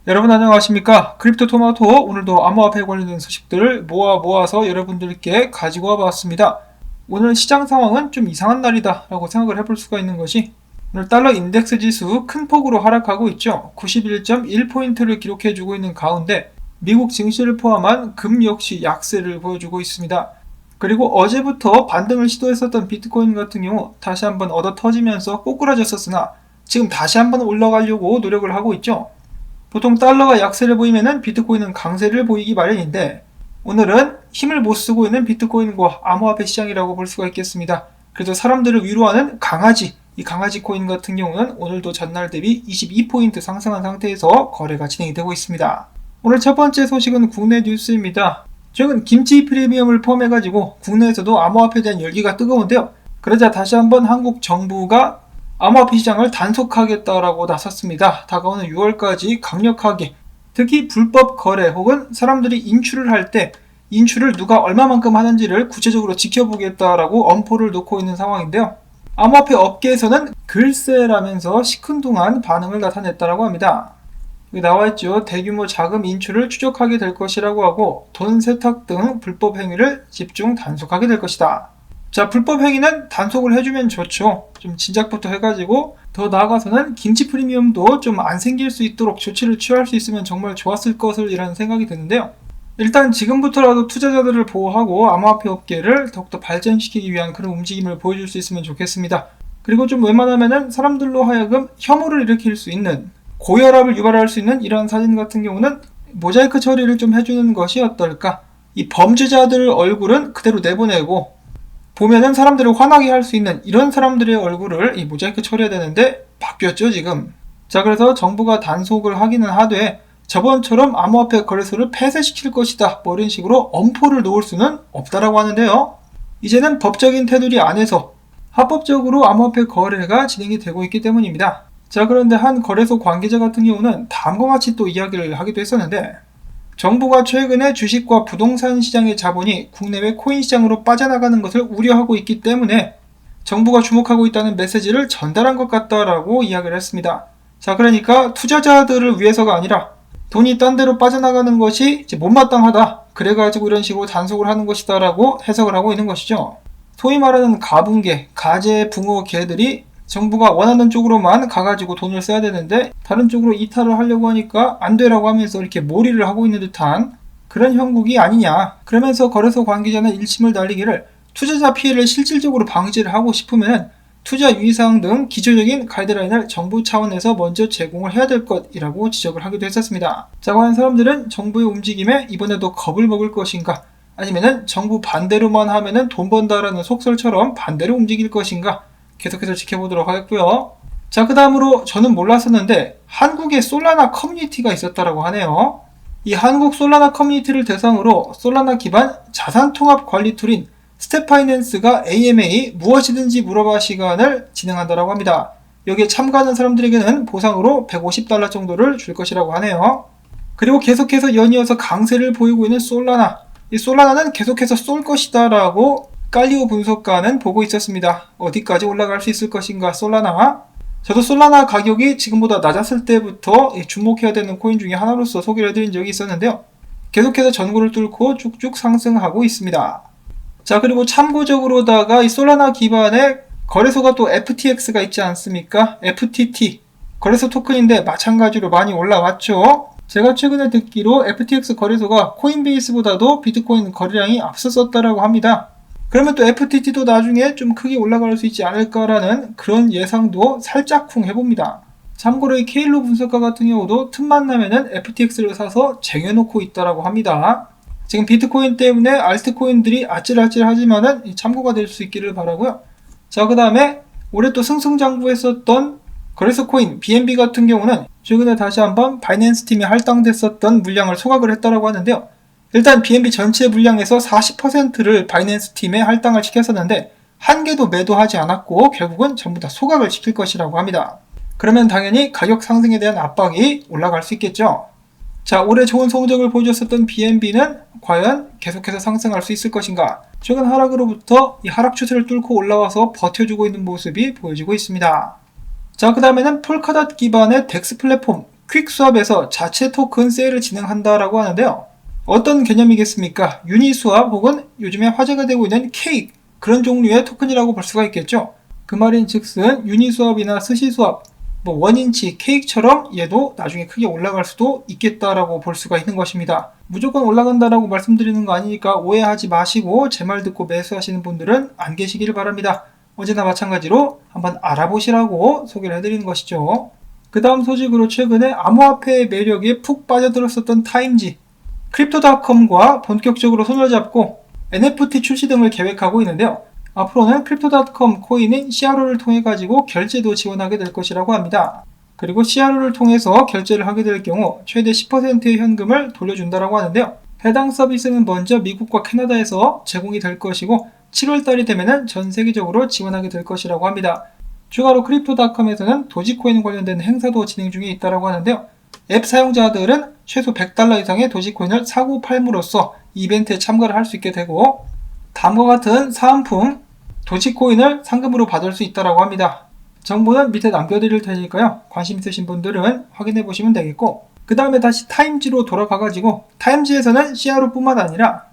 여러분 안녕하십니까? 크립토 토마토 오늘도 암호화폐에 관련된 소식들을 모아서 여러분들께 가지고 와봤습니다. 오늘 시장 상황은 좀 이상한 날이다 라고 생각을 해볼 수가 있는 것이 오늘 달러 인덱스 지수 큰 폭으로 하락하고 있죠. 91.1포인트를 기록해주고 있는 가운데 미국 증시를 포함한 금 역시 약세를 보여주고 있습니다. 그리고 어제부터 반등을 시도했었던 비트코인 같은 경우 다시 한번 얻어 터지면서 꼬꾸라졌었으나 지금 다시 한번 올라가려고 노력을 하고 있죠. 보통 달러가 약세를 보이면 비트코인은 강세를 보이기 마련인데 오늘은 힘을 못 쓰고 있는 비트코인과 암호화폐 시장이라고 볼 수가 있겠습니다. 그래도 사람들을 위로하는 강아지, 이 강아지 코인 같은 경우는 오늘도 전날 대비 22포인트 상승한 상태에서 거래가 진행이 되고 있습니다. 오늘 첫 번째 소식은 국내 뉴스입니다. 최근 김치 프리미엄을 포함해가지고 국내에서도 암호화폐에 대한 열기가 뜨거운데요. 그러자 다시 한번 한국 정부가 암호화폐 시장을 단속하겠다라고 나섰습니다. 다가오는 6월까지 강력하게 특히 불법 거래 혹은 사람들이 인출을 할 때 인출을 누가 얼마만큼 하는지를 구체적으로 지켜보겠다라고 엄포를 놓고 있는 상황인데요. 암호화폐 업계에서는 글쎄라면서 시큰둥한 반응을 나타냈다라고 합니다. 여기 나와있죠. 대규모 자금 인출을 추적하게 될 것이라고 하고 돈 세탁 등 불법 행위를 집중 단속하게 될 것이다. 자, 불법 행위는 단속을 해주면 좋죠. 좀 진작부터 해가지고 더 나아가서는 김치 프리미엄도 좀 안 생길 수 있도록 조치를 취할 수 있으면 정말 좋았을 것이라는 생각이 드는데요. 일단 지금부터라도 투자자들을 보호하고 암호화폐 업계를 더욱더 발전시키기 위한 그런 움직임을 보여줄 수 있으면 좋겠습니다. 그리고 좀 웬만하면은 사람들로 하여금 혐오를 일으킬 수 있는 고혈압을 유발할 수 있는 이런 사진 같은 경우는 모자이크 처리를 좀 해주는 것이 어떨까. 이 범죄자들 얼굴은 그대로 내보내고 보면은 사람들을 화나게 할 수 있는 이런 사람들의 얼굴을 이 모자이크 처리해야 되는데 바뀌었죠 지금. 자, 그래서 정부가 단속을 하기는 하되 저번처럼 암호화폐 거래소를 폐쇄시킬 것이다 뭐 이런 식으로 엄포를 놓을 수는 없다라고 하는데요. 이제는 법적인 테두리 안에서 합법적으로 암호화폐 거래가 진행이 되고 있기 때문입니다. 자, 그런데 한 거래소 관계자 같은 경우는 다음과 같이 또 이야기를 하기도 했었는데 정부가 최근에 주식과 부동산 시장의 자본이 국내외 코인 시장으로 빠져나가는 것을 우려하고 있기 때문에 정부가 주목하고 있다는 메시지를 전달한 것 같다라고 이야기를 했습니다. 자, 그러니까 투자자들을 위해서가 아니라 돈이 딴 데로 빠져나가는 것이 이제 못마땅하다. 그래가지고 이런 식으로 단속을 하는 것이다 라고 해석을 하고 있는 것이죠. 소위 말하는 가붕개, 가재 붕어 개들이 정부가 원하는 쪽으로만 가가지고 돈을 써야 되는데 다른 쪽으로 이탈을 하려고 하니까 안 되라고 하면서 이렇게 몰이를 하고 있는 듯한 그런 형국이 아니냐. 그러면서 거래소 관계자는 일침을 날리기를 투자자 피해를 실질적으로 방지를 하고 싶으면 투자 유의사항 등 기초적인 가이드라인을 정부 차원에서 먼저 제공을 해야 될 것이라고 지적을 하기도 했었습니다. 자, 과연 사람들은 정부의 움직임에 이번에도 겁을 먹을 것인가, 아니면은 정부 반대로만 하면은 돈 번다라는 속설처럼 반대로 움직일 것인가, 계속해서 지켜보도록 하겠고요. 자, 그 다음으로 저는 몰랐었는데 한국에 솔라나 커뮤니티가 있었다라고 하네요. 이 한국 솔라나 커뮤니티를 대상으로 솔라나 기반 자산통합 관리 툴인 스텝파이낸스가 AMA 무엇이든지 물어봐 시간을 진행한다라고 합니다. 여기에 참가하는 사람들에게는 보상으로 $150 정도를 줄 것이라고 하네요. 그리고 계속해서 연이어서 강세를 보이고 있는 솔라나. 이 솔라나는 계속해서 쏠 것이다 라고 깔리오 분석가는 보고 있었습니다. 어디까지 올라갈 수 있을 것인가 솔라나. 저도 솔라나 가격이 지금보다 낮았을 때부터 주목해야 되는 코인 중에 하나로서 소개를 해드린 적이 있었는데요. 계속해서 전고를 뚫고 쭉쭉 상승하고 있습니다. 자, 그리고 참고적으로다가 이 솔라나 기반의 거래소가 또 FTX가 있지 않습니까? FTT 거래소 토큰인데 마찬가지로 많이 올라왔죠. 제가 최근에 듣기로 FTX 거래소가 코인베이스보다도 비트코인 거래량이 앞섰었다라고 합니다. 그러면 또 FTT도 나중에 좀 크게 올라갈 수 있지 않을까라는 그런 예상도 살짝쿵 해봅니다. 참고로 이 케일로 분석가 같은 경우도 틈만 나면은 FTX를 사서 쟁여놓고 있다라고 합니다. 지금 비트코인 때문에 알트코인들이 아찔아찔하지만은 참고가 될 수 있기를 바라고요. 자, 그 다음에 올해 또 승승장구했었던 거래소 코인 BNB 같은 경우는 최근에 다시 한번 바이낸스 팀이 할당됐었던 물량을 소각을 했다라고 하는데요. 일단 BNB 전체 물량에서 40%를 바이낸스 팀에 할당을 시켰었는데 한 개도 매도하지 않았고 결국은 전부 다 소각을 시킬 것이라고 합니다. 그러면 당연히 가격 상승에 대한 압박이 올라갈 수 있겠죠. 자, 올해 좋은 성적을 보여줬었던 BNB는 과연 계속해서 상승할 수 있을 것인가? 최근 하락으로부터 이 하락 추세를 뚫고 올라와서 버텨주고 있는 모습이 보여지고 있습니다. 자, 그 다음에는 폴카닷 기반의 덱스 플랫폼 퀵스왑에서 자체 토큰 세일을 진행한다라고 하는데요. 어떤 개념이겠습니까? 유니스왑 혹은 요즘에 화제가 되고 있는 케이크, 그런 종류의 토큰이라고 볼 수가 있겠죠. 그 말인 즉슨 유니스왑이나 스시스왑, 원인치, 케이크처럼 얘도 나중에 크게 올라갈 수도 있겠다라고 볼 수가 있는 것입니다. 무조건 올라간다라고 말씀드리는 거 아니니까 오해하지 마시고 제 말 듣고 매수하시는 분들은 안 계시길 바랍니다. 언제나 마찬가지로 한번 알아보시라고 소개를 해드리는 것이죠. 그 다음 소식으로 최근에 암호화폐의 매력에 푹 빠져들었었던 타임지, 크립토닷컴과 본격적으로 손을 잡고 NFT 출시 등을 계획하고 있는데요. 앞으로는 크립토닷컴 코인인 CRO를 통해 가지고 결제도 지원하게 될 것이라고 합니다. 그리고 CRO를 통해서 결제를 하게 될 경우 최대 10%의 현금을 돌려준다라고 하는데요. 해당 서비스는 먼저 미국과 캐나다에서 제공이 될 것이고 7월달이 되면 전 세계적으로 지원하게 될 것이라고 합니다. 추가로 크립토닷컴에서는 도지코인 관련된 행사도 진행 중에 있다고 하는데요. 앱 사용자들은 최소 $100 이상의 도지코인을 사고 팔므로써 이벤트에 참가를 할 수 있게 되고 다음과 같은 사은품, 도지코인을 상금으로 받을 수 있다고 합니다. 정보는 밑에 남겨드릴 테니까요. 관심 있으신 분들은 확인해 보시면 되겠고, 그 다음에 다시 타임지로 돌아가가지고 타임지에서는 CRO뿐만 아니라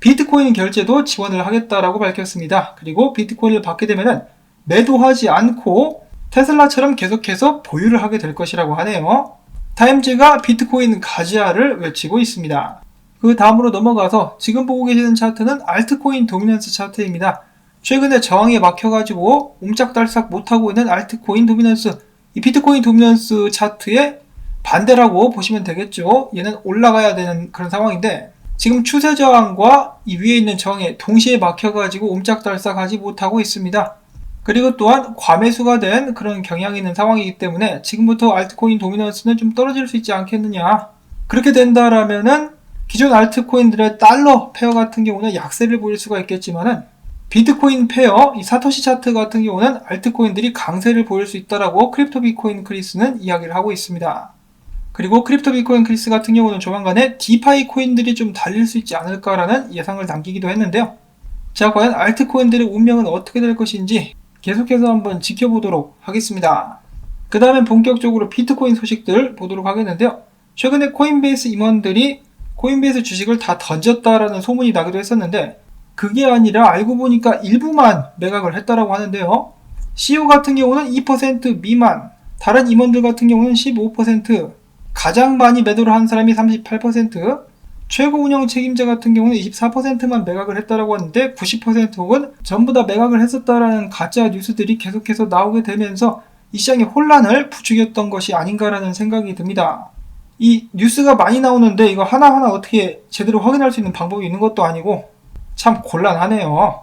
비트코인 결제도 지원을 하겠다라고 밝혔습니다. 그리고 비트코인을 받게 되면은 매도하지 않고 테슬라처럼 계속해서 보유를 하게 될 것이라고 하네요. 타임지가 비트코인 가지아를 외치고 있습니다. 그 다음으로 넘어가서 지금 보고 계시는 차트는 알트코인 도미넌스 차트입니다. 최근에 저항에 막혀가지고 옴짝달싹 못하고 있는 알트코인 도미넌스, 이 비트코인 도미넌스 차트의 반대라고 보시면 되겠죠. 얘는 올라가야 되는 그런 상황인데 지금 추세 저항과 이 위에 있는 저항에 동시에 막혀가지고 옴짝달싹 하지 못하고 있습니다. 그리고 또한 과매수가 된 그런 경향이 있는 상황이기 때문에 지금부터 알트코인 도미넌스는 좀 떨어질 수 있지 않겠느냐. 그렇게 된다라면은 기존 알트코인들의 달러 페어 같은 경우는 약세를 보일 수가 있겠지만은 비트코인 페어, 이 사토시 차트 같은 경우는 알트코인들이 강세를 보일 수 있다라고 크립토 비트코인 크리스는 이야기를 하고 있습니다. 그리고 크립토 비트코인 크리스 같은 경우는 조만간에 디파이 코인들이 좀 달릴 수 있지 않을까라는 예상을 남기기도 했는데요. 자, 과연 알트코인들의 운명은 어떻게 될 것인지 계속해서 한번 지켜보도록 하겠습니다. 그 다음엔 본격적으로 비트코인 소식들 보도록 하겠는데요. 최근에 코인베이스 임원들이 코인베이스 주식을 다 던졌다라는 소문이 나기도 했었는데 그게 아니라 알고 보니까 일부만 매각을 했다라고 하는데요. CEO 같은 경우는 2% 미만, 다른 임원들 같은 경우는 15%, 가장 많이 매도를 한 사람이 38%, 최고 운영 책임자 같은 경우는 24%만 매각을 했다라고 하는데 90%는 전부 다 매각을 했었다라는 가짜 뉴스들이 계속해서 나오게 되면서 이 시장의 혼란을 부추겼던 것이 아닌가라는 생각이 듭니다. 이 뉴스가 많이 나오는데 이거 하나하나 어떻게 제대로 확인할 수 있는 방법이 있는 것도 아니고 참 곤란하네요.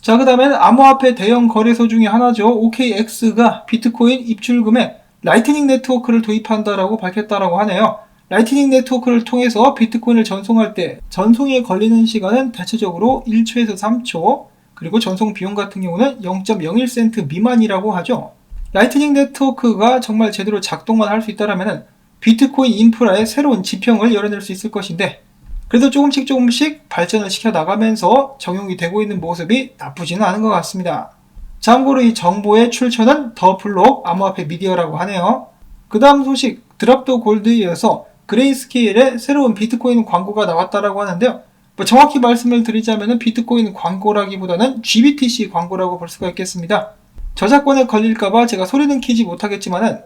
자, 그 다음엔 암호화폐 대형 거래소 중에 하나죠. OKX가 비트코인 입출금에 라이트닝 네트워크를 도입한다라고 밝혔다라고 하네요. 라이트닝 네트워크를 통해서 비트코인을 전송할 때 전송에 걸리는 시간은 대체적으로 1초에서 3초, 그리고 전송 비용 같은 경우는 0.01센트 미만이라고 하죠. 라이트닝 네트워크가 정말 제대로 작동만 할 수 있다면 비트코인 인프라의 새로운 지평을 열어낼 수 있을 것인데 그래도 조금씩 발전을 시켜 나가면서 적용이 되고 있는 모습이 나쁘지는 않은 것 같습니다. 참고로 이 정보의 출처는 더 블록 암호화폐 미디어라고 하네요. 그 다음 소식, 드랍도 골드에 이어서 그레이스케일의 새로운 비트코인 광고가 나왔다라고 하는데요. 정확히 말씀을 드리자면 비트코인 광고라기보다는 GBTC 광고라고 볼 수가 있겠습니다. 저작권에 걸릴까봐 제가 소리는 키지 못하겠지만은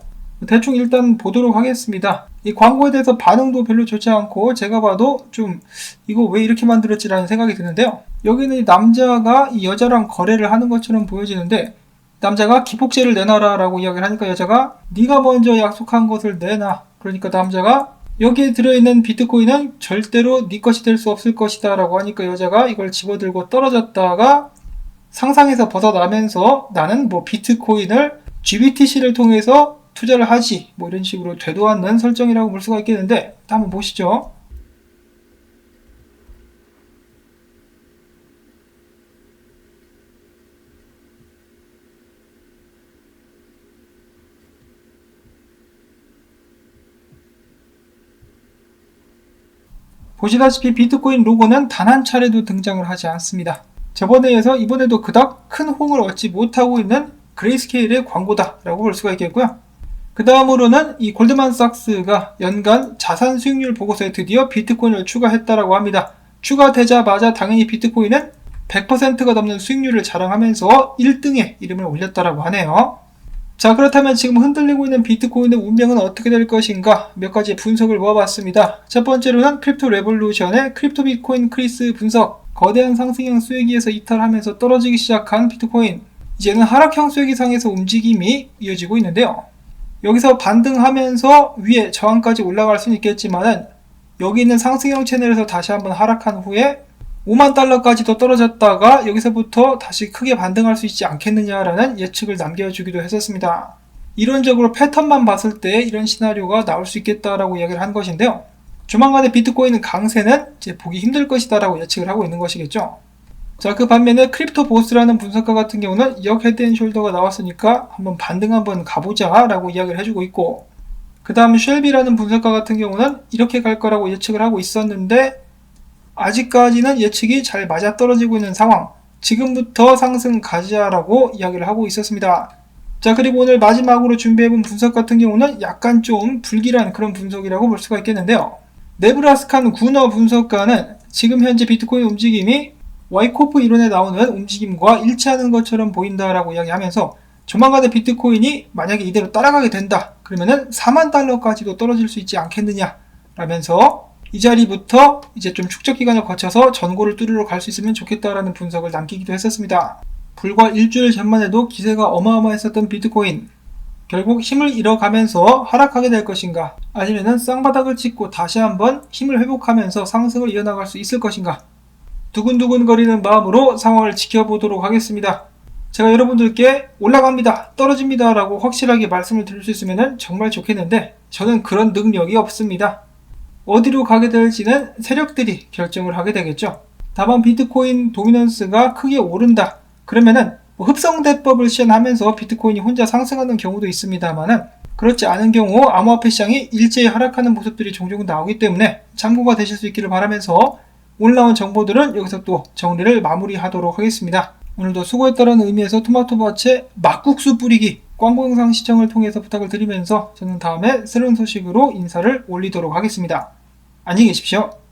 대충 일단 보도록 하겠습니다. 이 광고에 대해서 반응도 별로 좋지 않고 제가 봐도 좀 이거 왜 이렇게 만들었지라는 생각이 드는데요. 여기는 이 남자가 이 여자랑 거래를 하는 것처럼 보여지는데 남자가 기폭제를 내놔라 라고 이야기를 하니까 여자가 네가 먼저 약속한 것을 내놔. 그러니까 남자가 여기에 들어있는 비트코인은 절대로 네 것이 될 수 없을 것이다 라고 하니까 여자가 이걸 집어들고 떨어졌다가 상상에서 벗어나면서 나는 비트코인을 GBTC를 통해서 투자를 하지 이런 식으로 되도 않는 설정이라고 볼 수가 있겠는데 한번 보시죠. 보시다시피 비트코인 로고는 단 한 차례도 등장을 하지 않습니다. 저번에 이어서 이번에도 그닥 큰 호응을 얻지 못하고 있는 그레이스케일의 광고다 라고 볼 수가 있겠고요. 그 다음으로는 이 골드만삭스가 연간 자산 수익률 보고서에 드디어 비트코인을 추가했다라고 합니다. 추가되자마자 당연히 비트코인은 100%가 넘는 수익률을 자랑하면서 1등에 이름을 올렸다라고 하네요. 자, 그렇다면 지금 흔들리고 있는 비트코인의 운명은 어떻게 될 것인가 몇 가지 분석을 모아봤습니다. 첫 번째로는 크립토 레볼루션의 크립토 비트코인 크리스 분석. 거대한 상승형 쐐기에서 이탈하면서 떨어지기 시작한 비트코인. 이제는 하락형 쐐기상에서 움직임이 이어지고 있는데요. 여기서 반등하면서 위에 저항까지 올라갈 수는 있겠지만은 여기 있는 상승형 채널에서 다시 한번 하락한 후에 5만 달러까지도 떨어졌다가 여기서부터 다시 크게 반등할 수 있지 않겠느냐라는 예측을 남겨주기도 했었습니다. 이론적으로 패턴만 봤을 때 이런 시나리오가 나올 수 있겠다라고 이야기를 한 것인데요. 조만간에 비트코인 강세는 이제 보기 힘들 것이다라고 예측을 하고 있는 것이겠죠. 자, 그 반면에 크립토 보스라는 분석가 같은 경우는 역 헤드앤숄더가 나왔으니까 한번 반등 한번 가보자 라고 이야기를 해주고 있고, 그 다음 쉘비라는 분석가 같은 경우는 이렇게 갈 거라고 예측을 하고 있었는데 아직까지는 예측이 잘 맞아떨어지고 있는 상황, 지금부터 상승 가자라고 이야기를 하고 있었습니다. 자, 그리고 오늘 마지막으로 준비해본 분석 같은 경우는 약간 좀 불길한 그런 분석이라고 볼 수가 있겠는데요. 네브라스칸 구너 분석가는 지금 현재 비트코인 움직임이 와이코프 이론에 나오는 움직임과 일치하는 것처럼 보인다라고 이야기하면서 조만간에 비트코인이 만약에 이대로 따라가게 된다 그러면은 4만 달러까지도 떨어질 수 있지 않겠느냐 라면서 이 자리부터 이제 좀 축적 기간을 거쳐서 전고를 뚫으러 갈 수 있으면 좋겠다라는 분석을 남기기도 했었습니다. 불과 일주일 전만 해도 기세가 어마어마했었던 비트코인, 결국 힘을 잃어가면서 하락하게 될 것인가, 아니면은 쌍바닥을 찍고 다시 한번 힘을 회복하면서 상승을 이어나갈 수 있을 것인가, 두근두근거리는 마음으로 상황을 지켜보도록 하겠습니다. 제가 여러분들께 올라갑니다, 떨어집니다 라고 확실하게 말씀을 드릴 수 있으면 정말 좋겠는데 저는 그런 능력이 없습니다. 어디로 가게 될지는 세력들이 결정을 하게 되겠죠. 다만 비트코인 도미넌스가 크게 오른다 그러면은 흡성대법을 시행하면서 비트코인이 혼자 상승하는 경우도 있습니다만은 그렇지 않은 경우 암호화폐 시장이 일제히 하락하는 모습들이 종종 나오기 때문에 참고가 되실 수 있기를 바라면서 올라온 정보들은 여기서 또 정리를 마무리하도록 하겠습니다. 오늘도 수고했다는 의미에서 토마토밭에 막국수 뿌리기 광고 영상 시청을 통해서 부탁을 드리면서 저는 다음에 새로운 소식으로 인사를 올리도록 하겠습니다. 안녕히 계십시오.